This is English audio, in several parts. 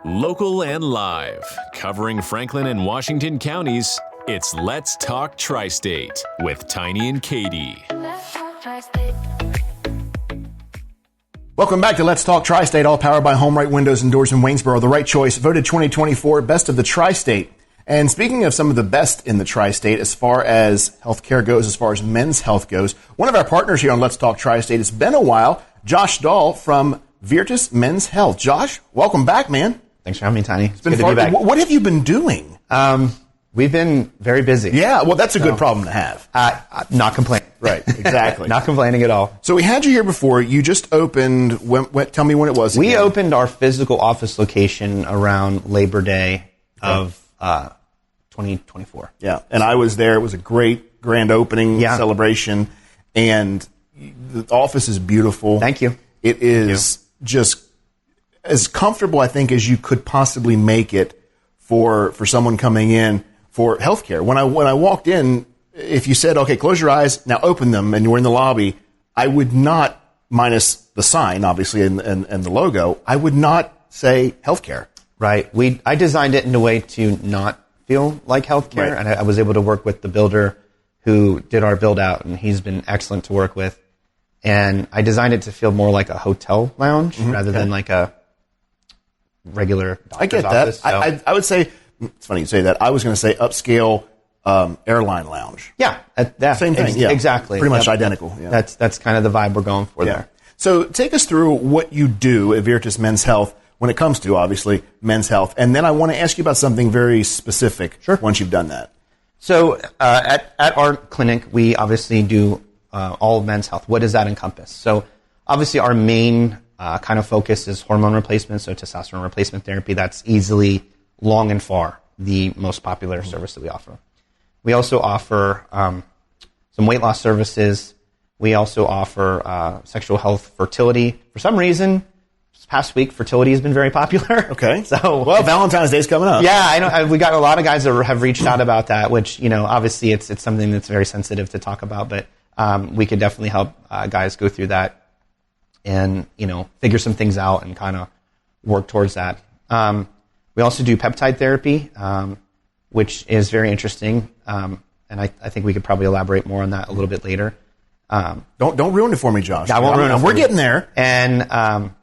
Local and live, covering Franklin and Washington counties, it's Let's Talk TriState with Tiny and Katie. Welcome back to Let's Talk TriState, all powered by Home Right Windows and Doors in Waynesboro. The right choice, voted 2024 Best of the Tri-State. And speaking of some of the best in the Tri-State, as far as healthcare goes, as far as men's health goes, one of our partners here on Let's Talk Tri-State, it's been a while, Josh Dahl from Virtus Men's Health. Josh, welcome back, man. Thanks for having me, Tiny. It's been good to be back. What have you been doing? We've been very busy. Yeah, well, that's a good problem to have. Not complaining. Right, exactly. Not complaining at all. So we had you here before. You just opened, tell me when it was. We opened our physical office location around Labor Day of 2024. Yeah, and I was there. It was a great grand opening celebration, and the office is beautiful. Thank you. It is just as comfortable, I think, as you could possibly make it for someone coming in for healthcare. When I walked in, if you said, okay, close your eyes, now open them, and you were in the lobby, I would not, minus the sign, obviously, and the logo, I would not say healthcare. Right. I designed it in a way to not feel like healthcare, and I was able to work with the builder who did our build out, and he's been excellent to work with. And I designed it to feel more like a hotel lounge rather than like a regular doctor's I get office. that. So. I would say, it's funny you say that. I was going to say upscale airline lounge. Yeah. Same thing. Exactly. Pretty much identical. Yeah. That's kind of the vibe we're going for there. So take us through what you do at Virtus Men's Health when it comes to, obviously, men's health. And then I want to ask you about something very specific once you've done that. So at our clinic, we obviously do all of men's health. What does that encompass? So obviously our main kind of focus is hormone replacement, so testosterone replacement therapy. That's easily, long and far, the most popular service that we offer. We also offer some weight loss services. We also offer sexual health, fertility. For some reason, this past week, fertility has been very popular. Okay. So, well, Valentine's Day's coming up. Yeah, I know. We got a lot of guys that have reached out about that, which, obviously it's something that's very sensitive to talk about, but we could definitely help guys go through that and, figure some things out and kind of work towards that. We also do peptide therapy, which is very interesting. And I think we could probably elaborate more on that a little bit later. Don't ruin it for me, Josh. I won't ruin it. We're getting there. And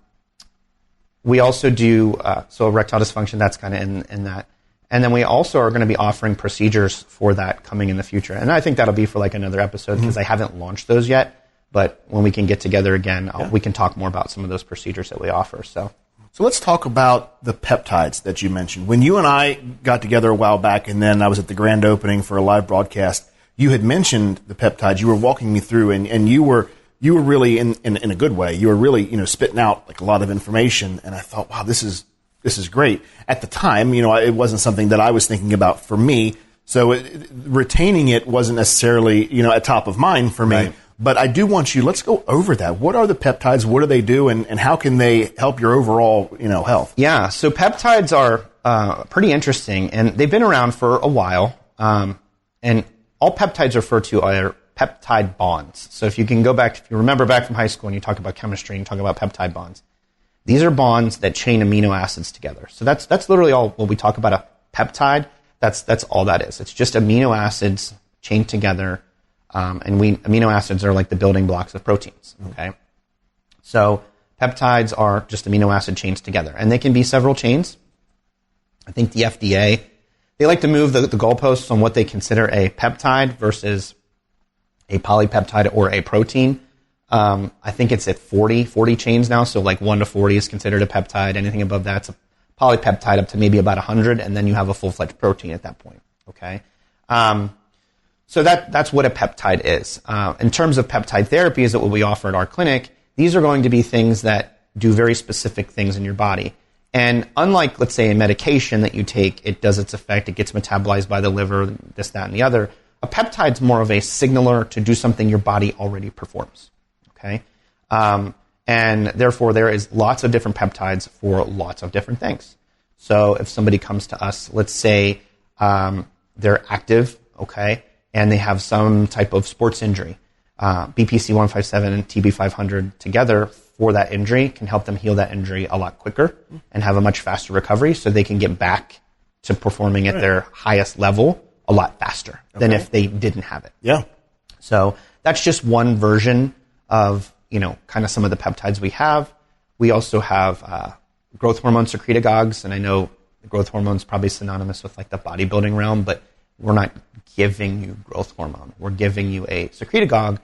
we also do so erectile dysfunction. That's kind of in that. And then we also are going to be offering procedures for that coming in the future. And I think that'll be for like another episode because I haven't launched those yet. But when we can get together again, we can talk more about some of those procedures that we offer. So let's talk about the peptides that you mentioned. When you and I got together a while back, and then I was at the grand opening for a live broadcast, you had mentioned the peptides. You were walking me through, and you were really in a good way. You were really spitting out like a lot of information, and I thought, wow, this is great. At the time, it wasn't something that I was thinking about for me, so retaining it wasn't necessarily at top of mind for me. Right. But I do want let's go over that. What are the peptides? What do they do? And how can they help your overall, health? Yeah. So peptides are pretty interesting, and they've been around for a while. And all peptides refer to are peptide bonds. So if you remember back from high school and you talk about chemistry and you talk about peptide bonds, these are bonds that chain amino acids together. So that's literally all when we talk about a peptide. That's all that is. It's just amino acids chained together. And amino acids are like the building blocks of proteins. Okay, so peptides are just amino acid chains together, and they can be several chains. I think the FDA, they like to move the goalposts on what they consider a peptide versus a polypeptide or a protein. I think it's at 40 chains now, so like 1 to 40 is considered a peptide. Anything above that's a polypeptide, up to maybe about 100, and then you have a full-fledged protein at that point. Okay. So that's what a peptide is. In terms of peptide therapy, is that what we offer at our clinic, these are going to be things that do very specific things in your body. And unlike, let's say, a medication that you take, it does its effect, it gets metabolized by the liver, this, that, and the other, a peptide's more of a signaler to do something your body already performs. Okay? And therefore, there is lots of different peptides for lots of different things. So if somebody comes to us, let's say they're active, okay, and they have some type of sports injury, BPC 157 and TB 500 together for that injury can help them heal that injury a lot quicker and have a much faster recovery so they can get back to performing at their highest level a lot faster than if they didn't have it. Yeah. So that's just one version of, kind of some of the peptides we have. We also have growth hormone secretagogues, and I know growth hormone is probably synonymous with like the bodybuilding realm, but we're not giving you growth hormone. We're giving you a secretagogue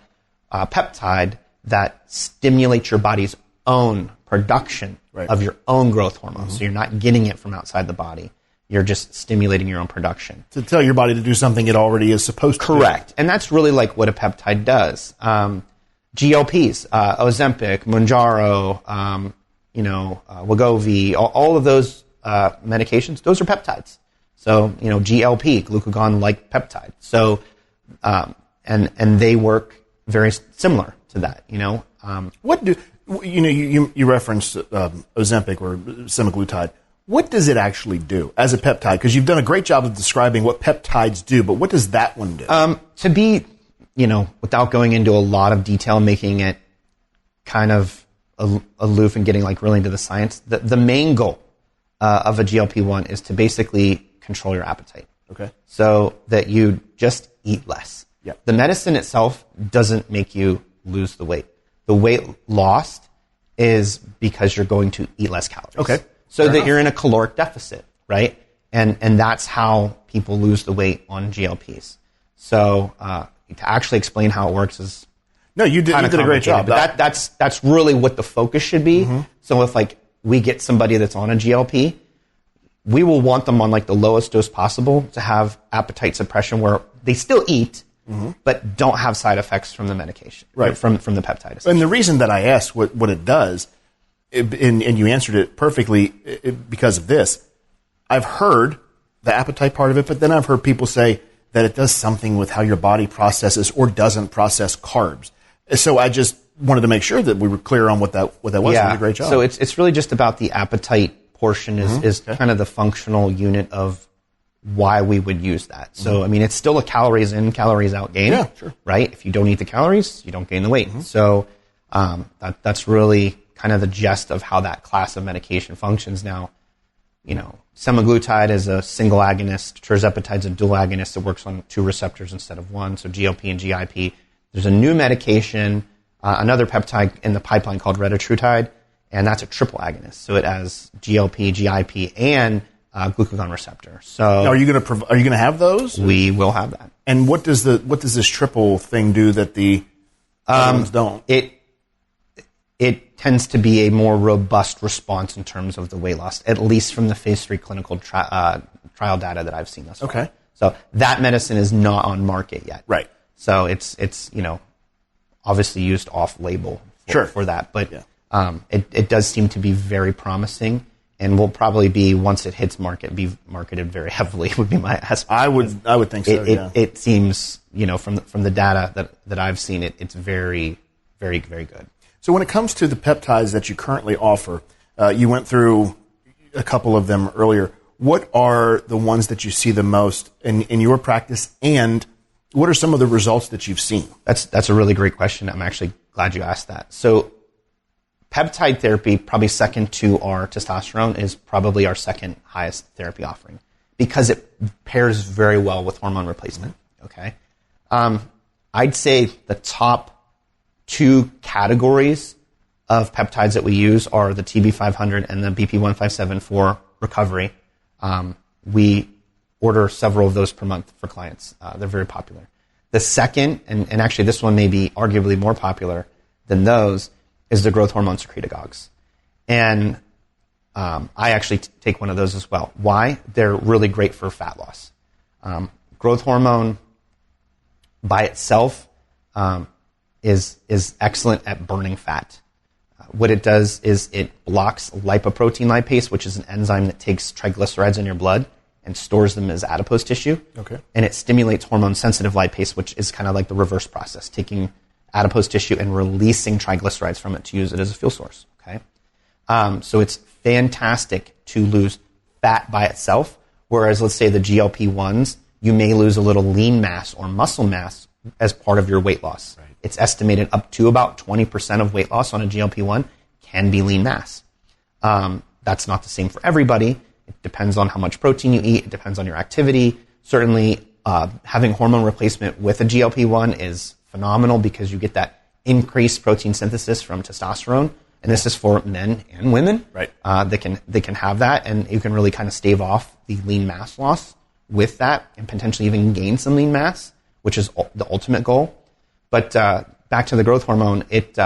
peptide that stimulates your body's own production of your own growth hormone. So you're not getting it from outside the body. You're just stimulating your own production. To tell your body to do something it already is supposed to do. Correct. And that's really like what a peptide does. GLPs, Ozempic, Mounjaro, Wegovy, all of those medications, those are peptides. So, GLP, glucagon-like peptide. So, and they work very similar to that, What do you referenced Ozempic or semaglutide? What does it actually do as a peptide? Because you've done a great job of describing what peptides do, but what does that one do? To be, without going into a lot of detail, making it kind of aloof and getting like really into the science, the main goal of a GLP-1 is to basically control your appetite. Okay. So that you just eat less. Yeah. The medicine itself doesn't make you lose the weight. The weight lost is because you're going to eat less calories. Okay. So Fair that enough. you're in a caloric deficit, right? And that's how people lose the weight on GLPs. So to actually explain how it works is No, you did a great job. But that's really what the focus should be. So if like we get somebody that's on a GLP, we will want them on like the lowest dose possible to have appetite suppression where they still eat, but don't have side effects from the medication, Right. From the peptide. And the reason that I asked what it does, and you answered it perfectly because of this, I've heard the appetite part of it, but then I've heard people say that it does something with how your body processes or doesn't process carbs. So I just wanted to make sure that we were clear on what that was. You did a great job. So it's really just about the appetite portion is kind of the functional unit of why we would use that. So, I mean, it's still a calories in, calories out game, Yeah, sure. right? If you don't eat the calories, you don't gain the weight. So that's really kind of the gist of how that class of medication functions now. Semaglutide is a single agonist. Tirzepatide is a dual agonist. It works on 2 receptors instead of 1, so GLP and GIP. There's a new medication, another peptide in the pipeline called retatrutide, and that's a triple agonist. So it has GLP, GIP, and glucagon receptor. So Now, are you going to have those? we will have that. And what does this triple thing do that the other ones don't? It tends to be a more robust response in terms of the weight loss, at least from the phase 3 clinical trial data that I've seen thus far. Okay. So that medicine is not on market yet. Right. So it's obviously used off label for that, but it does seem to be very promising, and will probably be, once it hits market, be marketed very heavily. Would be my estimate. I would think so. It seems from the data that I've seen, it's very, very, very good. So when it comes to the peptides that you currently offer, you went through a couple of them earlier. What are the ones that you see the most in your practice, and what are some of the results that you've seen? That's a really great question. I'm actually glad you asked that. So peptide therapy, probably second to our testosterone, is probably our second highest therapy offering because it pairs very well with hormone replacement. Okay. I'd say the top 2 categories of peptides that we use are the TB500 and the BP157 for recovery. We order several of those per month for clients. They're very popular. The second, and actually this one may be arguably more popular than those, is the growth hormone secretagogues. And I actually take one of those as well. Why? They're really great for fat loss. Growth hormone by itself is excellent at burning fat. What it does is it blocks lipoprotein lipase, which is an enzyme that takes triglycerides in your blood and stores them as adipose tissue. Okay. And it stimulates hormone-sensitive lipase, which is kind of like the reverse process, taking adipose tissue and releasing triglycerides from it to use it as a fuel source. Okay. So it's fantastic to lose fat by itself, whereas let's say the GLP-1s, you may lose a little lean mass or muscle mass as part of your weight loss. Right. It's estimated up to about 20% of weight loss on a GLP-1 can be lean mass. That's not the same for everybody. It depends on how much protein you eat. It depends on your activity. Certainly, having hormone replacement with a GLP-1 is phenomenal because you get that increased protein synthesis from testosterone. And this is for men and women. Right. They can have that, and you can really kind of stave off the lean mass loss with that, and potentially even gain some lean mass, which is the ultimate goal. But back to the growth hormone, it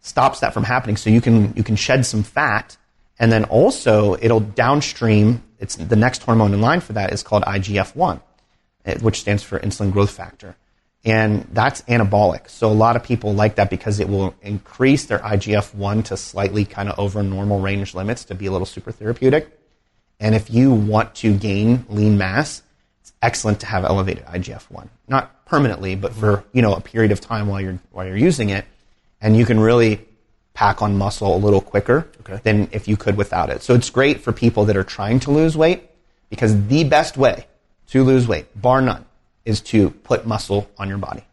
stops that from happening. So you can shed some fat, and then also it'll downstream. It's the next hormone in line for that is called IGF-1, which stands for insulin growth factor. And that's anabolic. So a lot of people like that because it will increase their IGF-1 to slightly kind of over normal range limits to be a little super therapeutic. And if you want to gain lean mass, it's excellent to have elevated IGF-1. Not permanently, but for, a period of time while you're using it. And you can really pack on muscle a little quicker than if you could without it. So it's great for people that are trying to lose weight, because the best way to lose weight, bar none, is to put muscle on your body.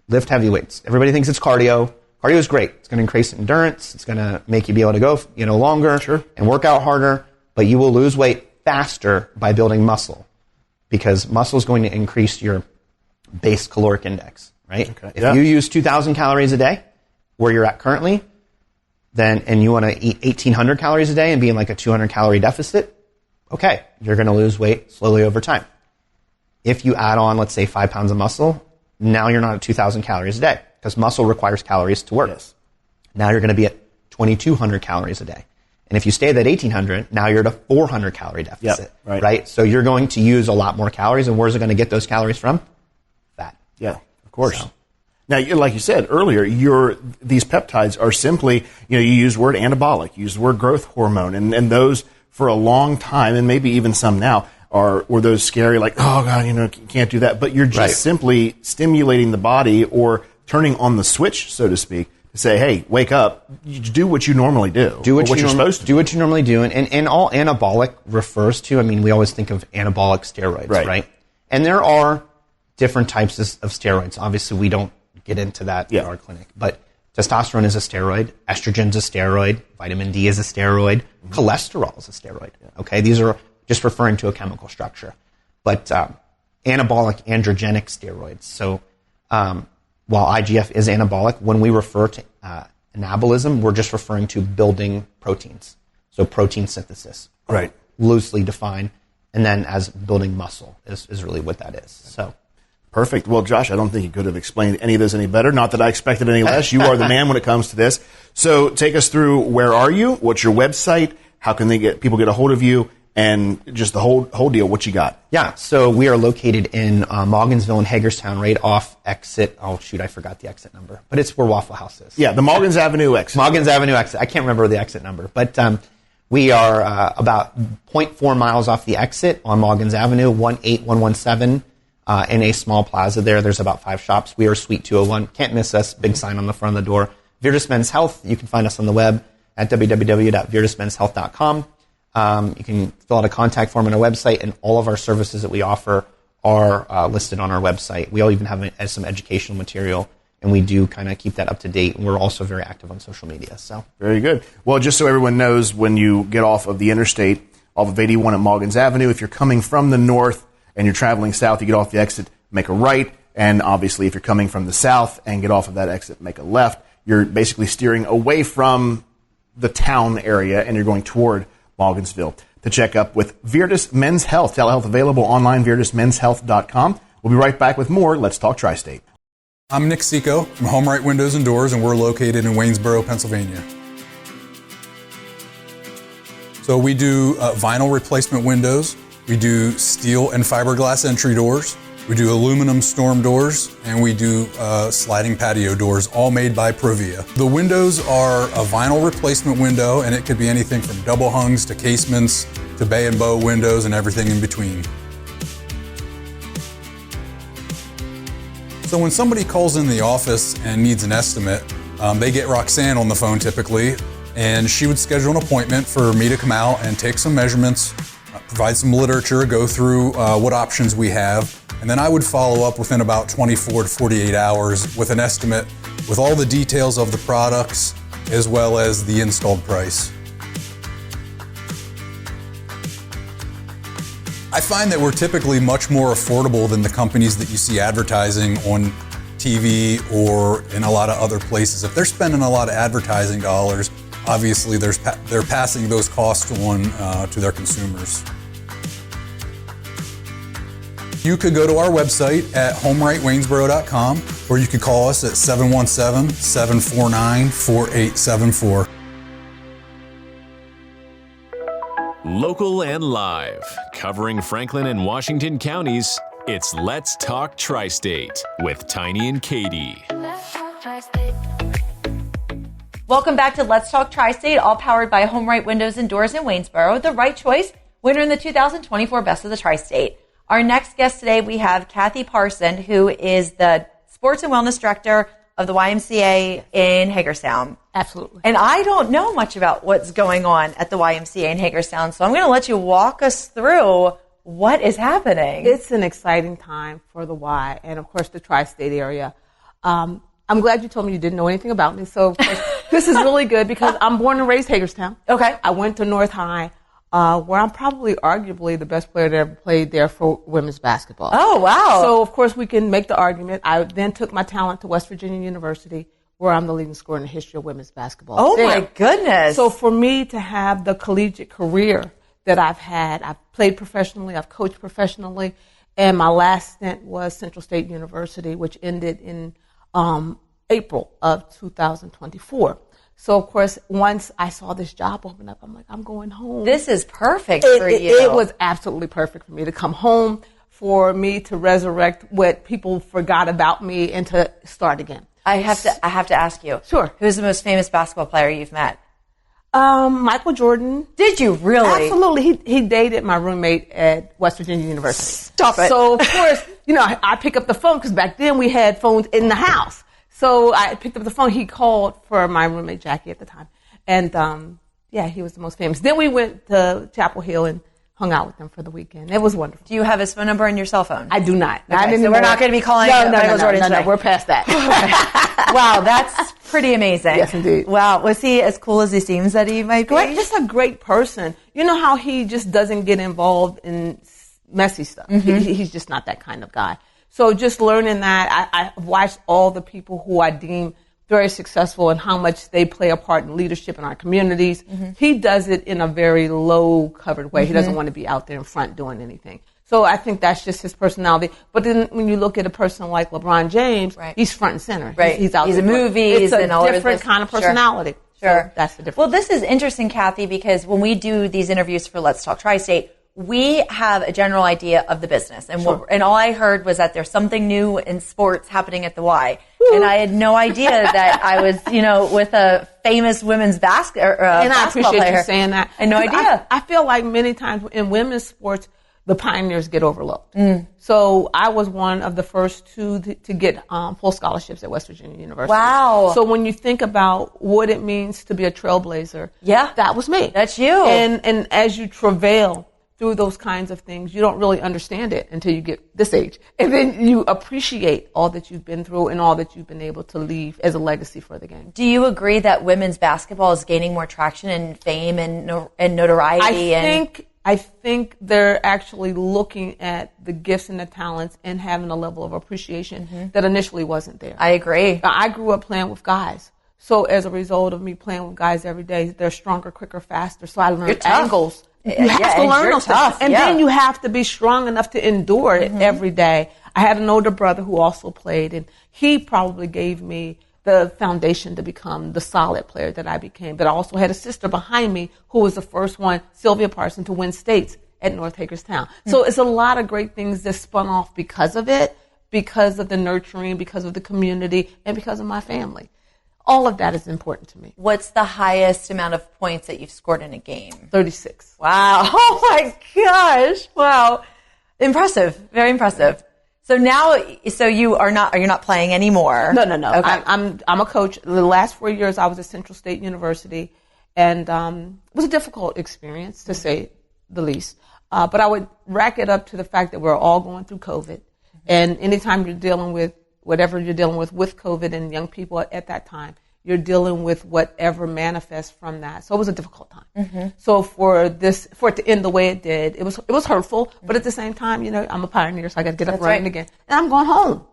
Lift heavy weights. Everybody thinks it's cardio. Cardio is great. It's going to increase endurance. It's going to make you be able to go, longer and work out harder. But you will lose weight faster by building muscle, because muscle is going to increase your base caloric index, right? Okay. If you use 2,000 calories a day, where you're at currently, and you want to eat 1,800 calories a day and be in like a 200 calorie deficit, okay, you're going to lose weight slowly over time. If you add on, let's say, 5 pounds of muscle, now you're not at 2,000 calories a day, because muscle requires calories to work. Yes. Now you're going to be at 2,200 calories a day. And if you stay at that 1,800, now you're at a 400 calorie deficit, right? So you're going to use a lot more calories, and where's it going to get those calories from? Fat. Yeah, of course. So. Now, like you said earlier, these peptides are simply, you use the word anabolic, you use the word growth hormone, and those for a long time, and maybe even some now, were those scary, like, oh God, you can't do that. But you're just simply stimulating the body or turning on the switch, so to speak, to say, hey, wake up, you do what you normally do. Do what you're supposed to do. What you normally do. And all anabolic refers to, we always think of anabolic steroids, right? And there are different types of steroids. Obviously, we don't get into that in our clinic. But testosterone is a steroid. Estrogen's a steroid. Vitamin D is a steroid. Cholesterol is a steroid. Okay, these are just referring to a chemical structure. But anabolic androgenic steroids. So while IGF is anabolic, when we refer to anabolism, we're just referring to building proteins. So protein synthesis. Right. Loosely defined. And then as building muscle is really what that is. So. Perfect. Well, Josh, I don't think you could have explained any of this any better. Not that I expected any less. You are the man when it comes to this. So take us through, where are you? What's your website? How can people get a hold of you? And just the whole deal, what you got? Yeah, so we are located in Mogginsville and Hagerstown, right off exit. Oh, shoot, I forgot the exit number. But it's where Waffle House is. Yeah, the Moggins Avenue exit. Moggins Avenue exit. I can't remember the exit number. But we are about 0.4 miles off the exit on Moggins Avenue, 18117. In a small plaza there. There's about 5 shops. We are Suite 201. Can't miss us. Big sign on the front of the door. Virtus Men's Health. You can find us on the web at www.virtusmenshealth.com. You can fill out a contact form on our website, and all of our services that we offer are listed on our website. We all even have some educational material, and we do kind of keep that up to date. And we're also very active on social media. So very good. Well, just so everyone knows, when you get off of the interstate, off of 81 at Moggins Avenue, if you're coming from the north and you're traveling south, you get off the exit, make a right. And obviously, if you're coming from the south and get off of that exit, make a left. You're basically steering away from the town area, and you're going toward Mogginsville to check up with Virtus Men's Health. Telehealth available online, virtusmenshealth.com. We'll be right back with more Let's Talk Tri-State. I'm Nick Seco from Home Right Windows and Doors, and we're located in Waynesboro, Pennsylvania. So we do vinyl replacement windows. We do steel and fiberglass entry doors. We do aluminum storm doors, and we do sliding patio doors, all made by Provia. The windows are a vinyl replacement window, and it could be anything from double hungs to casements to bay and bow windows and everything in between. So when somebody calls in the office and needs an estimate, they get Roxanne on the phone typically, and she would schedule an appointment for me to come out and take some measurements, provide some literature, go through what options we have, and then I would follow up within about 24 to 48 hours with an estimate with all the details of the products, as well as the installed price. I find that we're typically much more affordable than the companies that you see advertising on TV or in a lot of other places. If they're spending a lot of advertising dollars, obviously they're passing those costs on to their consumers. You could go to our website at homerightwaynesboro.com, or you could call us at 717-749-4874. Local and live, covering Franklin and Washington counties, it's Let's Talk Tri-State with Tiny and Katie. Welcome back to Let's Talk Tri-State, all powered by Home Right Windows and Doors in Waynesboro, the right choice, winner in the 2024 Best of the Tri-State. Our next guest today, we have Kathy Parson, who is the Sports and Wellness Director of the YMCA in Hagerstown. Absolutely. And I don't know much about what's going on at the YMCA in Hagerstown, so I'm going to let you walk us through what is happening. It's an exciting time for the Y and, of course, the tri-state area. I'm glad you told me you didn't know anything about me. So, of course, this is really good because I'm born and raised Hagerstown. Okay. I went to North High, where I'm probably arguably the best player that ever played there for women's basketball. Oh, wow. So, of course, we can make the argument. I then took my talent to West Virginia University, where I'm the leading scorer in the history of women's basketball. Oh, there. my goodness. So for me to have the collegiate career that I've had, I've played professionally, I've coached professionally, and my last stint was Central State University, which ended in April of 2024. So, of course, once I saw this job open up, I'm like, I'm going home. This is perfect for you. It was absolutely perfect for me to come home, for me to resurrect what people forgot about me and to start again. I have to ask you. Sure. Who's the most famous basketball player you've met? Michael Jordan. Did you really? Absolutely. He dated my roommate at West Virginia University. Stop it. So, of course, I pick up the phone because back then we had phones in the house. So I picked up the phone. He called for my roommate, Jackie, at the time. And, he was the most famous. Then we went to Chapel Hill and hung out with him for the weekend. It was wonderful. Do you have his phone number in your cell phone? I do not. Okay, so we're not going to be calling Michael Jordan today. No, we're past that. Wow, that's pretty amazing. Yes, indeed. Wow, was he as cool as he seems that he might be? Just a great person. You know how he just doesn't get involved in messy stuff. Mm-hmm. He's just not that kind of guy. So just learning that, I've watched all the people who I deem very successful and how much they play a part in leadership in our communities. Mm-hmm. He does it in a very low covered way. Mm-hmm. He doesn't want to be out there in front doing anything. So I think that's just his personality. But then when you look at a person like LeBron James, right. He's front and center. Right. He's out there. He's in movies and all It's a different kind of personality. Sure. So that's the difference. Well, this is interesting, Kathy, because when we do these interviews for Let's Talk Tri-State, we have a general idea of the business. And and all I heard was that there's something new in sports happening at the Y. Woo. And I had no idea that I was, with a famous women's basketball player. And I appreciate you saying that. I had no idea. I feel like many times in women's sports, the pioneers get overlooked. Mm. So I was one of the first two to get full scholarships at West Virginia University. Wow. So when you think about what it means to be a trailblazer, that was me. That's you. And as you travail through those kinds of things, you don't really understand it until you get this age. And then you appreciate all that you've been through and all that you've been able to leave as a legacy for the game. Do you agree that women's basketball is gaining more traction and fame and notoriety? I think they're actually looking at the gifts and the talents and having a level of appreciation that initially wasn't there. I agree. I grew up playing with guys. So as a result of me playing with guys every day, they're stronger, quicker, faster. So I learned angles. You have to learn those things. And then you have to be strong enough to endure it every day. I had an older brother who also played, and he probably gave me the foundation to become the solid player that I became. But I also had a sister behind me who was the first one, Sylvia Parson, to win states at North Hagerstown. So it's a lot of great things that spun off because of it, because of the nurturing, because of the community, and because of my family. All of that is important to me. What's the highest amount of points that you've scored in a game? 36. Wow. Oh my gosh. Wow. Impressive. Very impressive. So now, you're not playing anymore? No. Okay. I'm a coach. The last 4 years I was at Central State University, and it was a difficult experience, to say the least. But I would rack it up to the fact that we're all going through COVID. And anytime you're dealing with whatever you're dealing with COVID and young people at that time, you're dealing with whatever manifests from that. So it was a difficult time. So for it to end the way it did, it was hurtful, but at the same time, I'm a pioneer, so I got to get up running again. And I'm going home.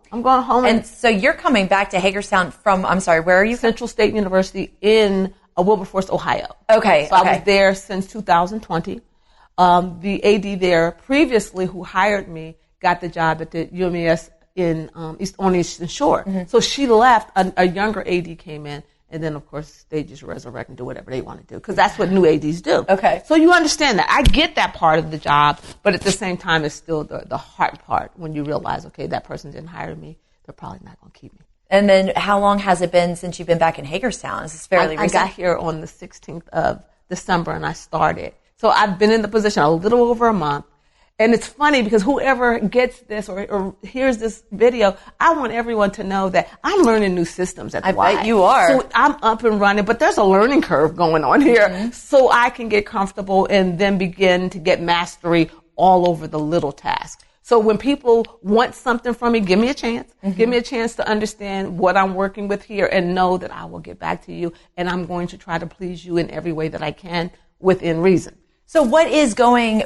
And so you're coming back to Hagerstown from, I'm sorry, where are you? Central State University in Wilberforce, Ohio. Okay. So I was there since 2020. The AD there previously who hired me got the job at the UMES on Eastern Shore. So she left, a younger AD came in, and then of course they just resurrect and do whatever they want to do, because that's what new ADs do. Okay. So you understand that. I get that part of the job, but at the same time it's still the hard part when you realize, okay, that person didn't hire me, they're probably not going to keep me. And then how long has it been since you've been back in Hagerstown? Is this fairly recent? I got here on the 16th of December and I started. So I've been in the position a little over a month. And it's funny because whoever gets this or hears this video, I want everyone to know that I'm learning new systems at the Y. I bet you are. So I'm up and running, but there's a learning curve going on here. So I can get comfortable and then begin to get mastery all over the little tasks. So when people want something from me, give me a chance. Give me a chance to understand what I'm working with here and know that I will get back to you. And I'm going to try to please you in every way that I can within reason. So what is coming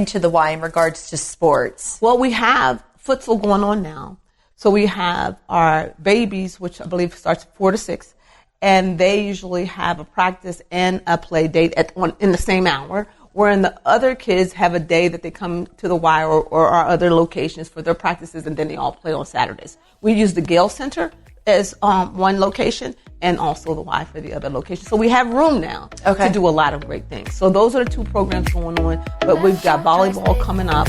to the Y in regards to sports? Well, we have futsal going on now. So we have our babies, which I believe starts 4 to 6, and they usually have a practice and a play date in the same hour, wherein the other kids have a day that they come to the Y or our other locations for their practices, and then they all play on Saturdays. We use the Gale Center as one location, and also the Y for the other location. So we have room now to do a lot of great things. So those are the 2 programs going on, but we've got volleyball coming up.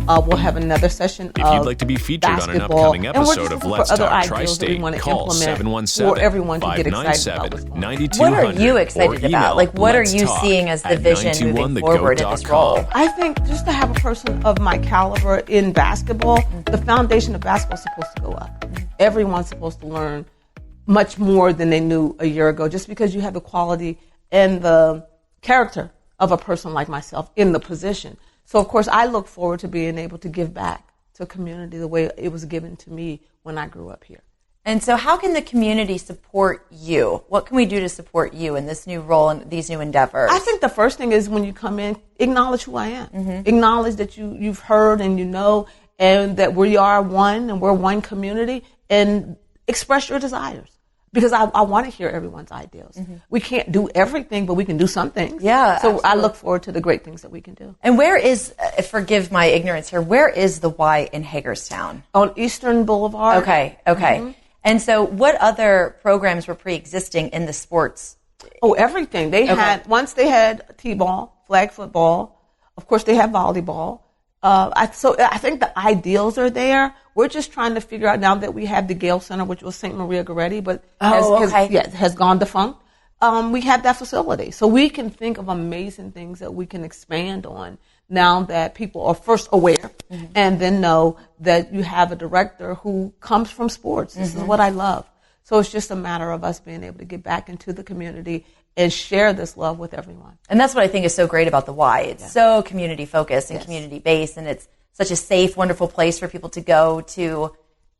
We'll have another session if you'd like to be featured on an upcoming episode of Let's Talk Tri-State, call 717-597-9200. What are you excited about? Like, what are you seeing as the vision moving forward in this role? I think just to have a person of my caliber in basketball, the foundation of basketball is supposed to go up. Everyone's supposed to learn much more than they knew a year ago, just because you have the quality and the character of a person like myself in the position. So, of course, I look forward to being able to give back to a community the way it was given to me when I grew up here. And so how can the community support you? What can we do to support you in this new role and these new endeavors? I think the first thing is when you come in, acknowledge who I am. Acknowledge that you've heard and you know, and that we are one and we're one community, and express your desires. Because I want to hear everyone's ideas. We can't do everything, but we can do some things. Yeah, so absolutely. I look forward to the great things that we can do. And where is, forgive my ignorance here, where is the Y in Hagerstown? On Eastern Boulevard. Okay. And so what other programs were pre-existing in the sports? Oh, everything. They had t-ball, flag football. Of course, they have volleyball. I think the ideals are there. We're just trying to figure out now that we have the Gale Center, which was St. Maria Goretti, but has gone defunct. We have that facility. So we can think of amazing things that we can expand on now that people are first aware and then know that you have a director who comes from sports. This is what I love. So it's just a matter of us being able to get back into the community and share this love with everyone. And that's what I think is so great about the Y. It's so community focused and community based, and it's such a safe, wonderful place for people to go to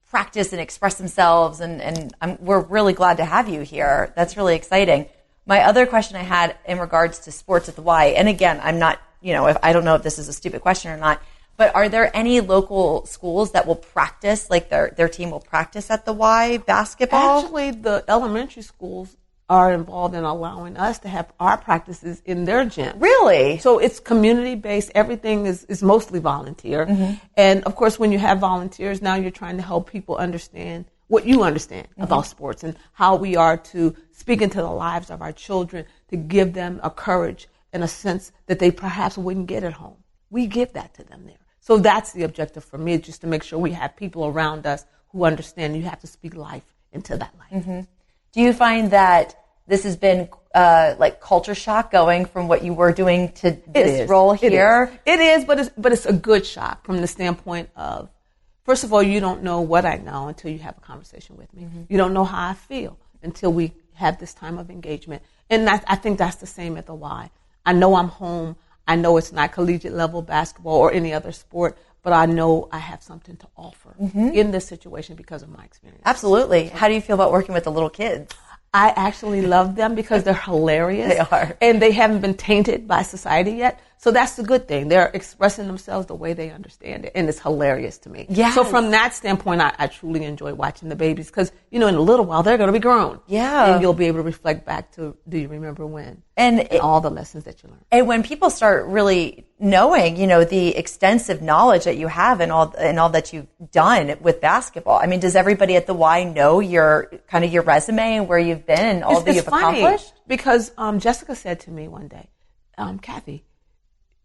practice and express themselves. And we're really glad to have you here. That's really exciting. My other question I had in regards to sports at the Y, and again, I'm not, I don't know if this is a stupid question or not, but are there any local schools that will practice, like their team will practice at the Y basketball? Actually, the elementary schools are involved in allowing us to have our practices in their gym. Really? So it's community-based. Everything is mostly volunteer. And, of course, when you have volunteers, now you're trying to help people understand what you understand about sports and how we are to speak into the lives of our children to give them a courage and a sense that they perhaps wouldn't get at home. We give that to them there. So that's the objective for me, just to make sure we have people around us who understand you have to speak life into that life. Do you find that this has been like culture shock going from what you were doing to this role here? It is, but it's a good shock from the standpoint of, first of all, you don't know what I know until you have a conversation with me. You don't know how I feel until we have this time of engagement. And I think that's the same at the Y. I know I'm home. I know it's not collegiate level basketball or any other sport, but I know I have something to offer in this situation because of my experience. Absolutely. How do you feel about working with the little kids? I actually love them because they're hilarious. They are. And they haven't been tainted by society yet. So that's the good thing. They're expressing themselves the way they understand it. And it's hilarious to me. Yes. So from that standpoint, I truly enjoy watching the babies because, in a little while, they're going to be grown. Yeah. And you'll be able to reflect back to, do you remember when? And all the lessons that you learned. And when people start really knowing, the extensive knowledge that you have and all that you've done with basketball. I mean, does everybody at the Y know your resume and where you've been and all that you've accomplished? Because Jessica said to me one day, Kathy,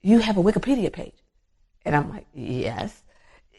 you have a Wikipedia page. And I'm like, yes.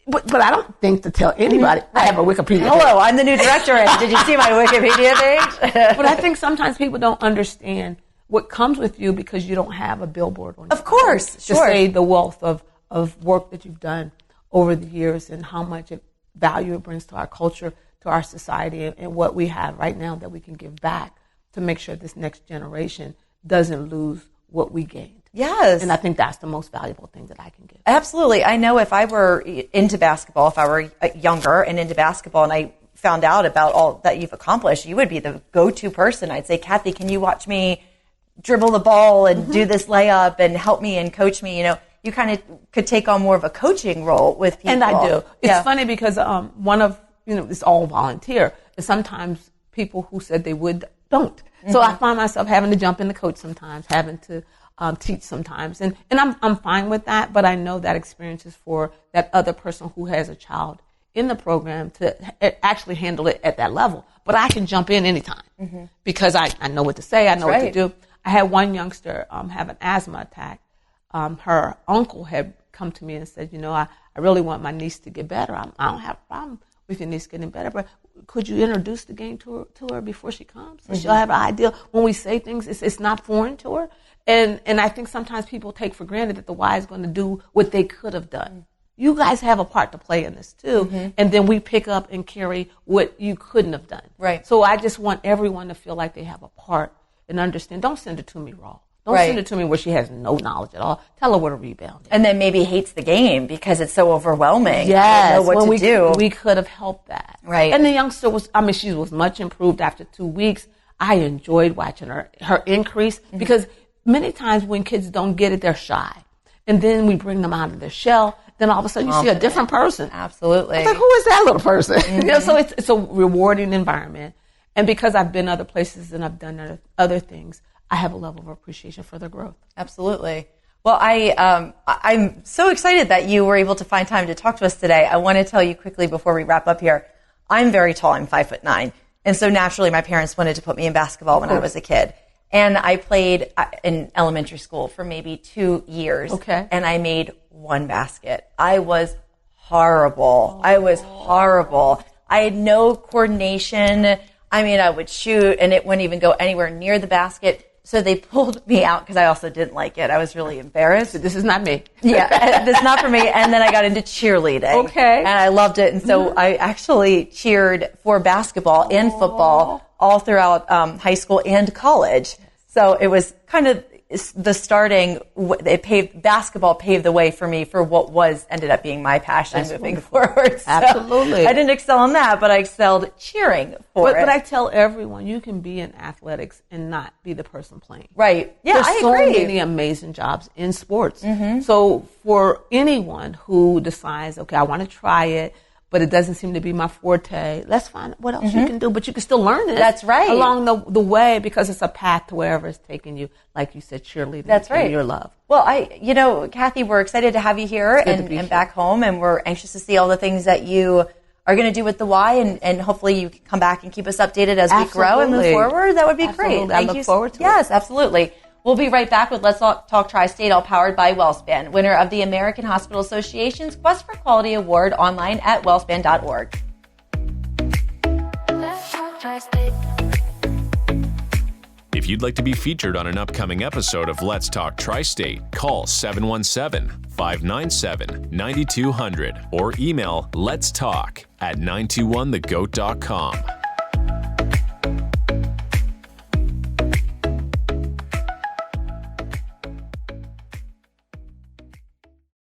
But I don't think to tell anybody I have a Wikipedia page. Hello, I'm the new director. Did you see my Wikipedia page? But I think sometimes people don't understand what comes with you because you don't have a billboard on your Of course, to sure. say the wealth of work that you've done over the years and how much value it brings to our culture, to our society, and what we have right now that we can give back to make sure this next generation doesn't lose what we gained. Yes. And I think that's the most valuable thing that I can give. Absolutely. I know if I were into basketball, if I were younger and into basketball and I found out about all that you've accomplished, you would be the go-to person. I'd say, Kathy, can you watch me dribble the ball and do this layup and help me and coach me? You kind of could take on more of a coaching role with people. And I do. It's funny because one of, it's all volunteer. And sometimes people who said they would don't. Mm-hmm. So I find myself having to jump in the coach sometimes, having to teach sometimes. And I'm fine with that, but I know that experience is for that other person who has a child in the program to actually handle it at that level. But I can jump in anytime because I know what to say, I know what to do. I had one youngster have an asthma attack. Her uncle had come to me and said, I really want my niece to get better. I don't have a problem with your niece getting better, but could you introduce the game to her before she comes? So she'll have an idea. When we say things, it's not foreign to her. And I think sometimes people take for granted that the Y is going to do what they could have done. You guys have a part to play in this too. And then we pick up and carry what you couldn't have done. Right. So I just want everyone to feel like they have a part and understand. Don't send it to me raw. Don't send it to me where she has no knowledge at all. Tell her what a rebound is. And then maybe hates the game because it's so overwhelming. Yes. Don't know what to do. We could have helped that. Right. And the youngster she was much improved after 2 weeks. I enjoyed watching her increase because many times when kids don't get it, they're shy. And then we bring them out of their shell. Then all of a sudden you see a different person. Absolutely. It's like, who is that little person? So it's a rewarding environment. And because I've been other places and I've done other things, I have a level of appreciation for their growth. Absolutely. Well, I'm so excited that you were able to find time to talk to us today. I want to tell you quickly before we wrap up here, I'm very tall. I'm 5'9". And so naturally my parents wanted to put me in basketball when I was a kid. And I played in elementary school for maybe 2 years. Okay. And I made one basket. I was horrible. I had no coordination. I mean, I would shoot and it wouldn't even go anywhere near the basket. So they pulled me out because I also didn't like it. I was really embarrassed. This is not me. Yeah, this is not for me. And then I got into cheerleading. Okay. And I loved it. And so I actually cheered for basketball and football all throughout high school and college. So it was kind of the starting, basketball paved the way for me for what ended up being my passion moving forward. So absolutely. I didn't excel in that, but I excelled cheering for it. But I tell everyone, you can be in athletics and not be the person playing. Right. Yeah, There's I so agree. many amazing jobs in sports. So for anyone who decides, okay, I want to try it, but it doesn't seem to be my forte, let's find what else you can do. But you can still learn it. That's right. Along the way, because it's a path to wherever it's taking you, like you said, cheerleading. That's right. And your love. Well, Kathy, we're excited to have you here and back home, and we're anxious to see all the things that you are going to do with the Y, and hopefully you can come back and keep us updated as we grow and move forward. That would be great. I look forward to it. Yes, absolutely. We'll be right back with Let's Talk TriState, all powered by WellSpan, winner of the American Hospital Association's Quest for Quality Award, online at wellspan.org. Let's talk TriState. If you'd like to be featured on an upcoming episode of Let's Talk TriState, call 717-597-9200 or email letstalk@921thegoat.com.